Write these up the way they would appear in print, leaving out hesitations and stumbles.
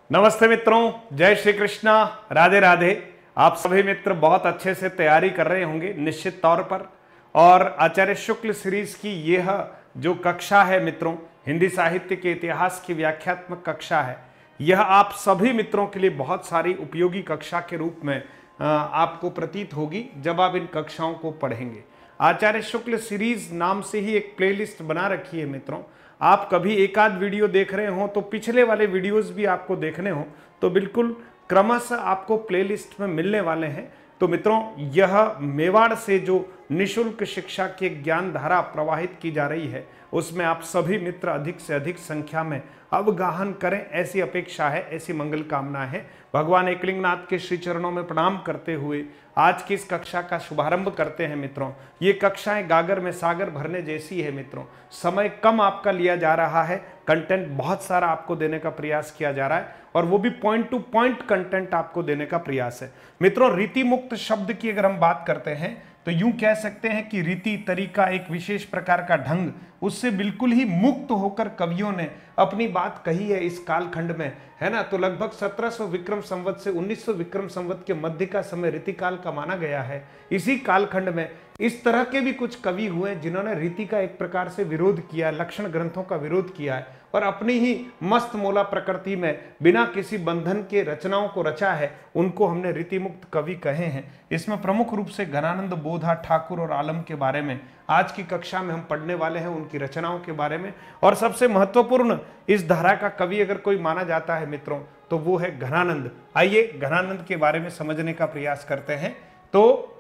नमस्ते मित्रों, जय श्री कृष्णा, राधे राधे। आप सभी मित्र बहुत अच्छे से तैयारी कर रहे होंगे निश्चित तौर पर। और आचार्य शुक्ल सीरीज की यह जो कक्षा है मित्रों, हिंदी साहित्य के इतिहास की व्याख्यात्मक कक्षा है, यह आप सभी मित्रों के लिए बहुत सारी उपयोगी कक्षा के रूप में आपको प्रतीत होगी जब आप इन कक्षाओं को पढ़ेंगे। आचार्य शुक्ल सीरीज नाम से ही एक प्लेलिस्ट बना रखी है मित्रों। आप कभी एक आध वीडियो देख रहे हो तो पिछले वाले वीडियोस भी आपको देखने हो तो बिल्कुल क्रमशः आपको प्लेलिस्ट में मिलने वाले हैं। तो मित्रों, यह मेवाड़ से जो निशुल्क शिक्षा की ज्ञान धारा प्रवाहित की जा रही है उसमें आप सभी मित्र अधिक से अधिक संख्या में अवगाहन करें, ऐसी अपेक्षा है, ऐसी मंगल कामना है। भगवान एकलिंगनाथ के श्री चरणों में प्रणाम करते हुए आज की इस कक्षा का शुभारंभ करते हैं मित्रों। ये कक्षाएं गागर में सागर भरने जैसी है मित्रों। समय कम आपका लिया जा रहा है, कंटेंट बहुत सारा आपको देने का प्रयास किया जा रहा है और वो भी पॉइंट टू पॉइंट कंटेंट आपको देने का प्रयास है मित्रों। रीति मुक्त शब्द की अगर हम बात करते हैं तो यूं कह सकते हैं कि रीति तरीका, एक विशेष प्रकार का ढंग, उससे बिल्कुल ही मुक्त होकर कवियों ने अपनी बात कही है इस कालखंड में, है ना। तो लगभग 1700 विक्रम संवत से 1900 विक्रम संवत के मध्य का समय रीति काल का माना गया है। इसी कालखंड में इस तरह के भी कुछ कवि हुए जिन्होंने रीति का एक प्रकार से विरोध किया, लक्षण ग्रंथों का विरोध किया है और अपनी ही मस्त मोला प्रकृति में बिना किसी बंधन के रचनाओं को रचा है। उनको हमने रीति मुक्त कवि कहे हैं। इसमें प्रमुख रूप से घनानंद, बोधा, ठाकुर और आलम के बारे में आज की कक्षा में हम पढ़ने वाले हैं, उनकी रचनाओं के बारे में। और सबसे महत्वपूर्ण इस धारा का कवि अगर कोई माना जाता है मित्रों तो वो है घनानंद। आइए घनानंद के बारे में समझने का प्रयास करते हैं। तो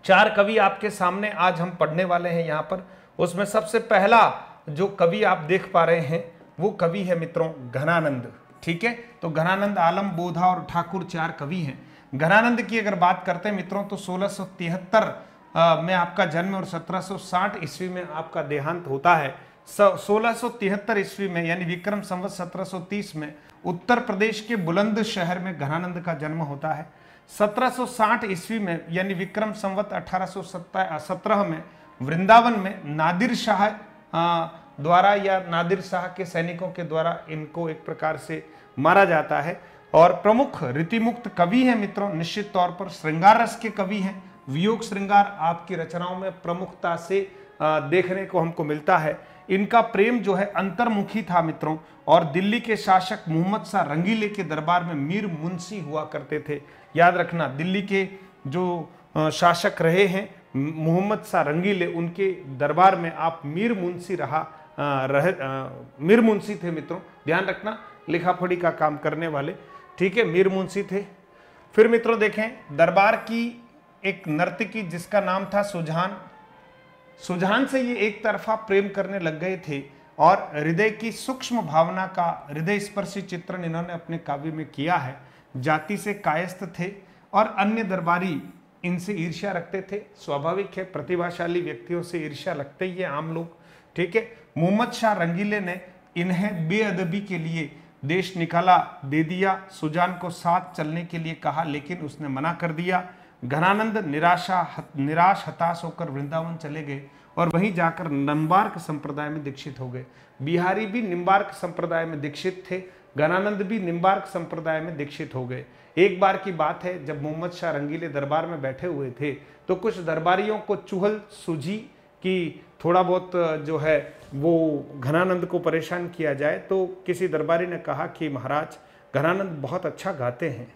चार कवि आपके सामने आज हम पढ़ने वाले हैं यहाँ पर। उसमें सबसे पहला जो कवि आप देख पा रहे हैं वो कवि है मित्रों घनानंद। ठीक है, तो घनानंद, आलम, बोधा और ठाकुर चार कवि हैं। घनानंद की अगर बात करते हैं मित्रों तो 1673 में आपका जन्म और 1760 ईस्वी में आपका देहांत होता है। 1673 ईस्वी में यानी विक्रम संवत 1730 में उत्तर प्रदेश के बुलंद शहर में घनानंद का जन्म होता है। 1760 ईस्वी में यानी विक्रम संवत 1817 में वृंदावन में नादिर शाह द्वारा या नादिर शाह के सैनिकों के द्वारा इनको एक प्रकार से मारा जाता है। और प्रमुख रीतिमुक्त कवि हैं मित्रों, निश्चित तौर पर श्रृंगार रस के कवि हैं। वियोग श्रृंगार आपकी रचनाओं में प्रमुखता से देखने को हमको मिलता है। इनका प्रेम जो है अंतर्मुखी था मित्रों और दिल्ली के शासक मोहम्मद शाह रंगीले के दरबार में मीर मुंशी हुआ करते थे। याद रखना, दिल्ली के जो शासक रहे हैं मोहम्मद शाह रंगीले, उनके दरबार में आप मीर मुंशी थे मित्रों। ध्यान रखना, लिखा पढ़ी का काम करने वाले, ठीक है, मीर मुंशी थे। फिर मित्रों देखें, दरबार की एक नर्तकी जिसका नाम था सुजान से ये एक तरफा प्रेम करने लग गए थे और हृदय की सूक्ष्म भावना का हृदय स्पर्शी चित्रण इन्होंने अपने काव्य में किया है। जाति से कायस्थ थे और अन्य दरबारी इनसे ईर्ष्या रखते थे। स्वाभाविक है, प्रतिभाशाली व्यक्तियों से ईर्ष्या लगते ही है आम लोग। ठीक है, मोहम्मद शाह रंगीले ने इन्हें बेअदबी के लिए देश निकाला दे दिया। सुजान को साथ चलने के लिए कहा लेकिन उसने मना कर दिया। घनानंद निराश हताश होकर वृंदावन चले गए और वहीं जाकर निम्बार्क संप्रदाय में दीक्षित हो गए। बिहारी भी निम्बार्क संप्रदाय में दीक्षित थे, घनानंद भी निम्बार्क संप्रदाय में दीक्षित हो गए। एक बार की बात है, जब मोहम्मद शाह रंगीले दरबार में बैठे हुए थे तो कुछ दरबारियों को चुहल सूझी कि थोड़ा बहुत जो है वो घनानंद को परेशान किया जाए। तो किसी दरबारी ने कहा कि महाराज, घनानंद बहुत अच्छा गाते हैं,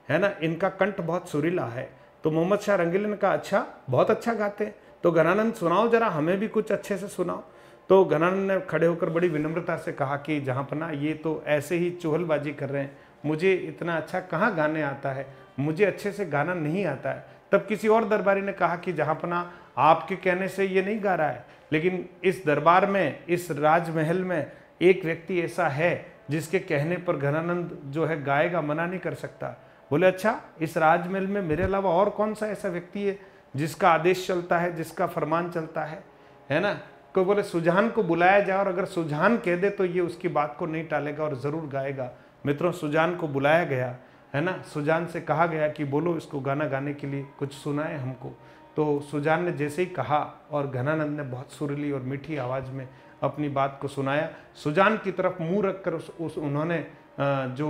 है ना, इनका कंठ बहुत सुरीला है। तो मोहम्मद शाह रंगीले ने कहा, अच्छा, बहुत अच्छा गाते हैं, तो घनानंद सुनाओ जरा, हमें भी कुछ अच्छे से सुनाओ। तो घनानंद ने खड़े होकर बड़ी विनम्रता से कहा कि जहाँपना, ये तो ऐसे ही चुहलबाजी कर रहे हैं, मुझे इतना अच्छा कहाँ गाने आता है, मुझे अच्छे से गाना नहीं आता है। तब किसी और दरबारी ने कहा कि जहाँपना, आपके कहने से ये नहीं गा रहा है, लेकिन इस दरबार में, इस राजमहल में एक व्यक्ति ऐसा है जिसके कहने पर घनानंद जो है गाएगा, मना नहीं कर सकता। बोले, अच्छा, इस राजमहल में मेरे अलावा और कौन सा ऐसा व्यक्ति है जिसका आदेश चलता है, जिसका फरमान चलता है ना। कोई बोले सुजान को बुलाया जाए और अगर सुजान कह दे तो ये उसकी बात को नहीं टालेगा और जरूर गाएगा। मित्रों, सुजान को बुलाया गया, है ना। सुजान से कहा गया कि बोलो, इसको गाना गाने के लिए कुछ सुनाए हमको। तो सुजान ने जैसे ही कहा और घनानंद ने बहुत सुरीली और मीठी आवाज में अपनी बात को सुनाया। सुजान की तरफ मुंह रखकर उन्होंने जो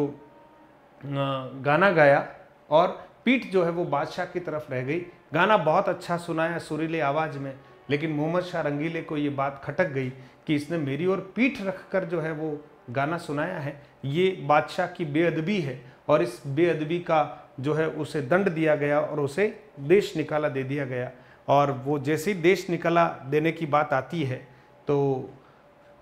गाना गाया और पीठ जो है वो बादशाह की तरफ रह गई। गाना बहुत अच्छा सुनाया सुरीले आवाज़ में, लेकिन मोहम्मद शाह रंगीले को ये बात खटक गई कि इसने मेरी ओर पीठ रखकर जो है वो गाना सुनाया है, ये बादशाह की बेअदबी है, और इस बेअदबी का जो है उसे दंड दिया गया और उसे देश निकाला दे दिया गया। और वो जैसे ही देश निकाला देने की बात आती है तो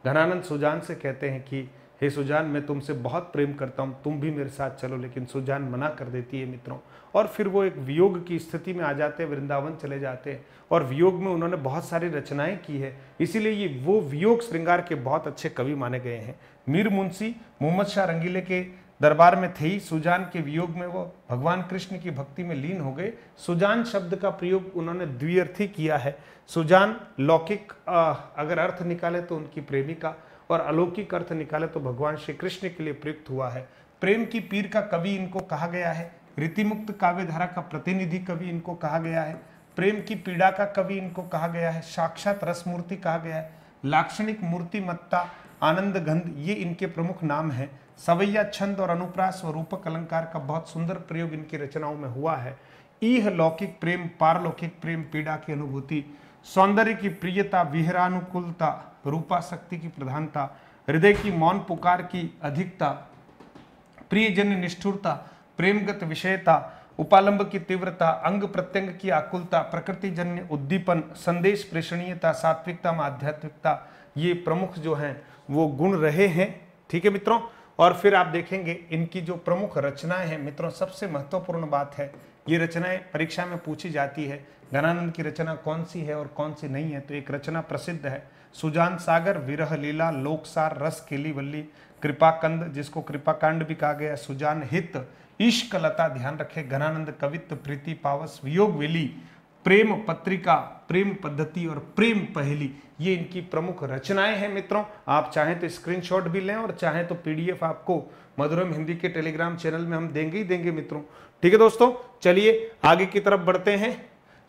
घनानंद सुजान से कहते हैं कि हे सुजान, मैं तुमसे बहुत प्रेम करता हूँ, तुम भी मेरे साथ चलो, लेकिन सुजान मना कर देती है मित्रों। और फिर वो एक वियोग की स्थिति में आ जाते हैं, वृंदावन चले जाते हैं, और वियोग में उन्होंने बहुत सारी रचनाएं की है, इसीलिए ये वो वियोग श्रृंगार के बहुत अच्छे कवि माने गए हैं। मीर मुंशी मोहम्मद शाह रंगीले के दरबार में थे ही, सुजान के वियोग में वो भगवान कृष्ण की भक्ति में लीन हो गए। सुजान शब्द का प्रयोग उन्होंने द्विअर्थी किया है। सुजान लौकिक अगर अर्थ निकाले तो उनकी प्रेमिका, और अलौकिक अर्थ निकाले तो भगवान श्री कृष्ण के लिए प्रयुक्त हुआ है। प्रेम की पीर का कवि इनको कहा गया है, रीतिमुक्त काव्यधारा का प्रतिनिधि कवि इनको कहा गया है, प्रेम की पीड़ा का कवि इनको कहा गया है, साक्षात रस मूर्ति कहा गया है, लाक्षणिक मूर्तिमत्ता, आनंद गंध, ये इनके प्रमुख नाम हैं। सवैया छंद और अनुप्रास व रूपक अलंकार का बहुत सुंदर प्रयोग इनकी रचनाओं में हुआ है। इह लौकिक प्रेम, पारलौकिक प्रेम, पीड़ा की अनुभूति, सौंदर्य की प्रियता, विहरानुकूलता, रूपाशक्ति की प्रधानता, हृदय की मौन पुकार की अधिकता, प्रियजन्य निष्ठुरता, प्रेमगत विषयता, उपालंब की तीव्रता, अंग प्रत्यंग की आकुलता, प्रकृतिजन्य उद्दीपन, संदेश प्रेषणीयता, सात्विकता में आध्यात्मिकता, ये प्रमुख जो हैं वो गुण रहे हैं। ठीक है मित्रों, और फिर आप देखेंगे इनकी जो प्रमुख रचनाएं हैं मित्रों, सबसे महत्वपूर्ण बात है, ये रचनाएं परीक्षा में पूछी जाती है, घनानंद की रचना कौन सी है और कौन सी नहीं है। तो एक रचना प्रसिद्ध है, सुजान सागर, विरह लीला, लोकसार, रस केली वल्ली, कृपाकंद, जिसको कृपाकांड भी कहा गया, सुजान हित, इश्क लता, ध्यान रखे, घनानंद कवित्व, प्रीति पावस, वियोग वेली, प्रेम पत्रिका, प्रेम पद्धति और प्रेम पहेली, ये इनकी प्रमुख रचनाएं हैं मित्रों। आप चाहें तो स्क्रीनशॉट भी लें और चाहें तो पीडीएफ आपको मधुरम हिंदी के टेलीग्राम चैनल में हम देंगे ही देंगे मित्रों। ठीक है दोस्तों, चलिए आगे की तरफ बढ़ते हैं।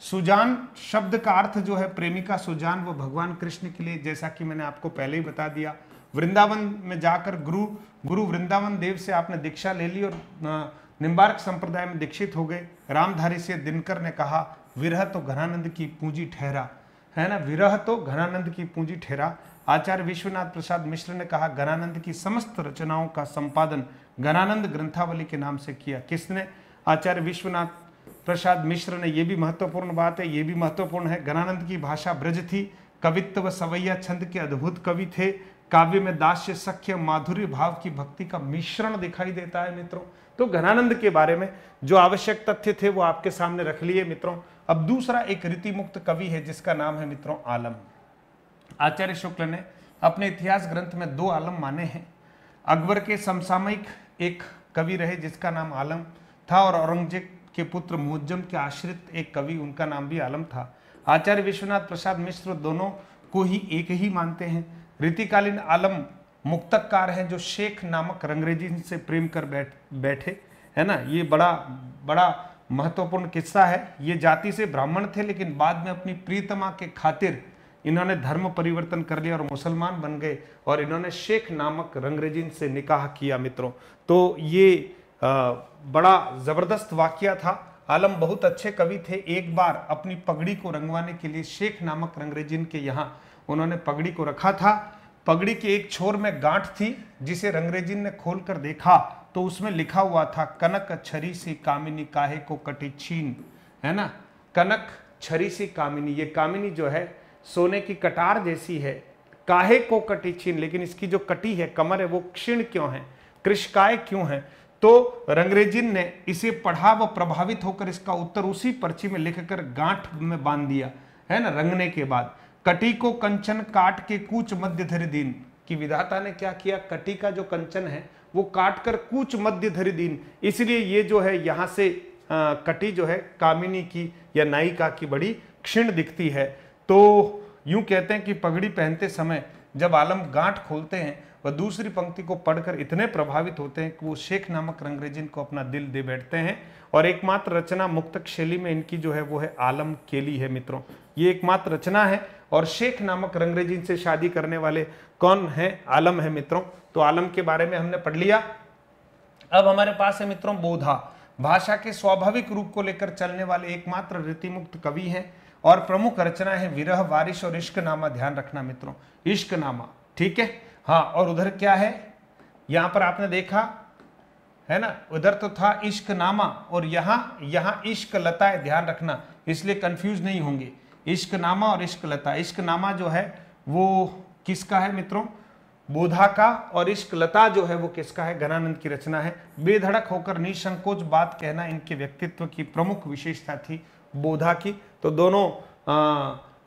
सुजान शब्द का अर्थ जो है प्रेमिका, सुजान वो भगवान कृष्ण के लिए, जैसा कि मैंने आपको पहले ही बता दिया, वृंदावन में जाकर गुरु वृंदावन देव से आपने दीक्षा ले ली और निम्बार्क संप्रदाय में दीक्षित हो गए। रामधारी से दिनकर ने कहा, विरह तो घनानंद की पूंजी ठहरा, है ना, विरह तो घनानंद की पूंजी ठहरा। आचार्य विश्वनाथ प्रसाद मिश्र ने कहा, घनानंद की समस्त रचनाओं का संपादन घनानंद ग्रंथावली के नाम से किया। किसने? आचार्य विश्वनाथ प्रसाद मिश्र ने। यह भी महत्वपूर्ण बात है, ये भी महत्वपूर्ण है। घनानंद की भाषा ब्रज थी, कवित्व व सवैया छंद के अद्भुत कवि थे, काव्य में दास्य, सख्य, माधुर्य भाव की भक्ति का मिश्रण दिखाई देता है मित्रों। तो घनानंद के बारे में जो आवश्यक तथ्य थे वो आपके सामने रख लिए मित्रों। अब दूसरा एक रीतिमुक्त कवि है जिसका नाम है मित्रों आलम। आचार्य शुक्ल ने अपने इतिहास ग्रंथ में दो आलम माने हैं। अकबर के समसामयिक एक कवि रहे जिसका नाम आलम था, और औरंगजेब के पुत्र मुअज्जम के आश्रित एक कवि, उनका नाम भी आलम था। आचार्य विश्वनाथ प्रसाद मिश्र दोनों को ही एक ही मानते हैं। रीतिकालीन आलम मुक्तकार हैं जो शेख नामक रंगरेजी से प्रेम कर बैठे, है ना। ये बड़ा महत्वपूर्ण किस्सा है। ये जाति से ब्राह्मण थे, लेकिन बाद में अपनी प्रीतमा के खातिर इन्होंने धर्म परिवर्तन कर लिया और मुसलमान बन गए, और इन्होंने शेख नामक रंगरेजी से निकाह किया मित्रों। तो ये बड़ा जबरदस्त वाकया था। आलम बहुत अच्छे कवि थे। एक बार अपनी पगड़ी को रंगवाने के लिए शेख नामक रंगरेजिन के यहाँ उन्होंने पगड़ी को रखा था। पगड़ी के एक छोर में गांठ थी जिसे रंगरेजिन ने खोलकर देखा तो उसमें लिखा हुआ था, कनक छरी सी कामिनी काहे को कटी छीन, है ना। कनक छरी सी कामिनी, ये कामिनी जो है सोने की कटार जैसी है, काहे को कटी छीन, लेकिन इसकी जो कटी है कमर है वो क्षीण क्यों है, कृशकाय क्यों है। तो रंगरेजिन ने इसे पढ़ा व प्रभावित होकर इसका उत्तर उसी पर्ची में लिखकर गांठ में बांध दिया, है ना। रंगने के बाद कटी को कंचन काट के कूच मध्य धरि दीन, कि विधाता ने क्या किया, कटी का जो कंचन है वो काट कर कूच मध्य धरि दीन, इसलिए ये जो है यहाँ से कटी जो है कामिनी की या नायिका की बड़ी क्षीण दिखती है। तो यूं कहते हैं कि पगड़ी पहनते समय जब आलम गांठ खोलते हैं वह दूसरी पंक्ति को पढ़कर इतने प्रभावित होते हैं कि वो शेख नामक रंगरेजिन को अपना दिल दे बैठते हैं। और एकमात्र रचना मुक्तक शैली में इनकी जो है वो है आलम केली है मित्रों। ये एकमात्र रचना है। और शेख नामक रंगरेजिन से शादी करने वाले कौन है? आलम है मित्रों। तो आलम के बारे में हमने पढ़ लिया। अब हमारे पास है मित्रों बोधा, भाषा के स्वाभाविक रूप को लेकर चलने वाले एकमात्र रीतिमुक्त कवि हैं और प्रमुख रचना है विरह, वारिश और इश्कनामा। ध्यान रखना मित्रों, इश्कनामा, ठीक है। हाँ, और उधर क्या है, यहां पर आपने देखा है ना, उधर तो था इश्कनामा और यहाँ इश्क लता है, ध्यान रखना, इसलिए कंफ्यूज नहीं होंगे। इश्कनामा और इश्क लता, इश्कनामा जो है वो किसका है मित्रों, बोधा का, और इश्क लता जो है वो किसका है, घनानंद की रचना है। बेधड़क होकर निसंकोच बात कहना इनके व्यक्तित्व की प्रमुख विशेषता थी बोधा की। तो दोनों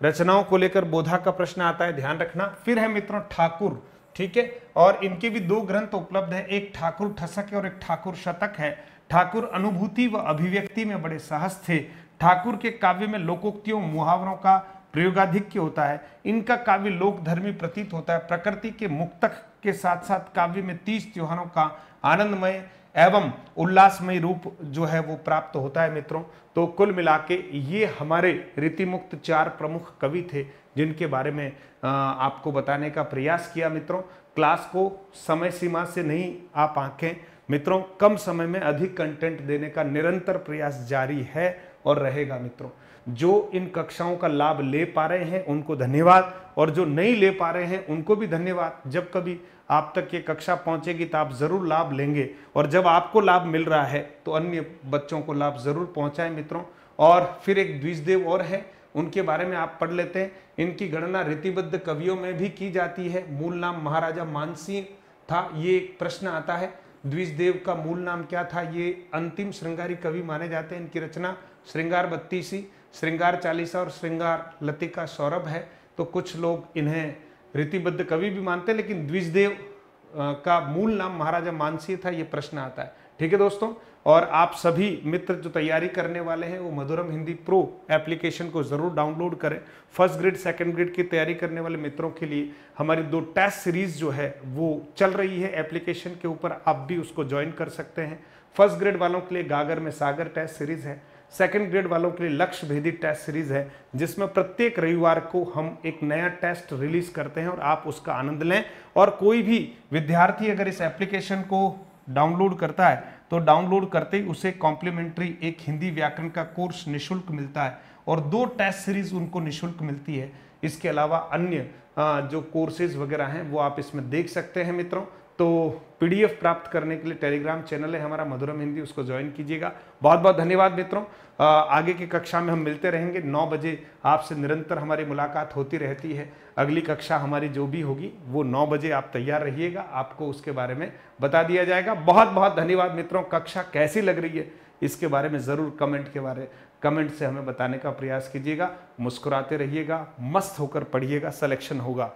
रचनाओं को लेकर बोधा का प्रश्न आता है, ध्यान रखना। फिर है मित्रों ठाकुर, ठीक है, और इनके भी दो ग्रंथ उपलब्ध है, एक ठाकुर ठसक है और एक ठाकुर शतक है। ठाकुर अनुभूति व अभिव्यक्ति में बड़े साहस थे। ठाकुर के काव्य में लोकोक्तियों मुहावरों का प्रयोगाधिक्य होता है। इनका काव्य लोकधर्मी प्रतीत होता है। प्रकृति के मुक्तक के साथ साथ काव्य में 30 त्योहारों का आनंदमय एवं उल्लासमय रूप जो है वो प्राप्त होता है मित्रों। तो कुल मिला के ये हमारे रीतिमुक्त 4 प्रमुख कवि थे जिनके बारे में आपको बताने का प्रयास किया मित्रों। क्लास को समय सीमा से नहीं आप आंकें मित्रों, कम समय में अधिक कंटेंट देने का निरंतर प्रयास जारी है और रहेगा मित्रों। जो इन कक्षाओं का लाभ ले पा रहे हैं उनको धन्यवाद, और जो नहीं ले पा रहे हैं उनको भी धन्यवाद। जब कभी आप तक ये कक्षा पहुंचेगी तो आप जरूर लाभ लेंगे, और जब आपको लाभ मिल रहा है तो अन्य बच्चों को लाभ जरूर पहुंचाएं मित्रों। और फिर एक द्विजदेव और है, उनके बारे में आप पढ़ लेते हैं। इनकी गणना रीतिबद्ध कवियों में भी की जाती है। मूल नाम महाराजा मानसिंह था, ये एक प्रश्न आता है। द्विजदेव का मूल नाम क्या था, ये अंतिम श्रृंगारी कवि माने जाते हैं। इनकी रचना श्रृंगार बत्तीसी, श्रृंगार चालीसा और श्रृंगार लतिका सौरभ है। तो कुछ लोग इन्हें रीतिबद्ध कवि भी मानते हैं, लेकिन द्विजदेव का मूल नाम महाराजा मानसिंह था, ये प्रश्न आता है। ठीक है दोस्तों, और आप सभी मित्र जो तैयारी करने वाले हैं वो मधुरम हिंदी प्रो एप्लीकेशन को जरूर डाउनलोड करें। फर्स्ट ग्रेड सेकंड ग्रेड की तैयारी करने वाले मित्रों के लिए हमारी 2 टेस्ट सीरीज जो है वो चल रही है एप्लीकेशन के ऊपर, आप भी उसको ज्वाइन कर सकते हैं। फर्स्ट ग्रेड वालों के लिए गागर में सागर टेस्ट सीरीज है, सेकंड ग्रेड वालों के लिए लक्ष्य भेदी टेस्ट सीरीज है, जिसमें प्रत्येक रविवार को हम एक नया टेस्ट रिलीज करते हैं और आप उसका आनंद लें। और कोई भी विद्यार्थी अगर इस एप्लीकेशन को डाउनलोड करता है तो डाउनलोड करते ही उसे कॉम्प्लीमेंट्री एक हिंदी व्याकरण का कोर्स निःशुल्क मिलता है और 2 टेस्ट सीरीज उनको निःशुल्क मिलती है। इसके अलावा अन्य जो कोर्सेज वगैरह हैं वो आप इसमें देख सकते हैं मित्रों। तो पीडीएफ प्राप्त करने के लिए टेलीग्राम चैनल है हमारा मधुरम हिंदी, उसको ज्वाइन कीजिएगा। बहुत बहुत धन्यवाद मित्रों। आगे की कक्षा में हम मिलते रहेंगे 9 बजे, आपसे निरंतर हमारी मुलाकात होती रहती है। अगली कक्षा हमारी जो भी होगी वो 9 बजे, आप तैयार रहिएगा, आपको उसके बारे में बता दिया जाएगा। बहुत बहुत धन्यवाद मित्रों। कक्षा कैसी लग रही है इसके बारे में ज़रूर कमेंट से हमें बताने का प्रयास कीजिएगा। मुस्कुराते रहिएगा, मस्त होकर पढ़िएगा, सिलेक्शन होगा।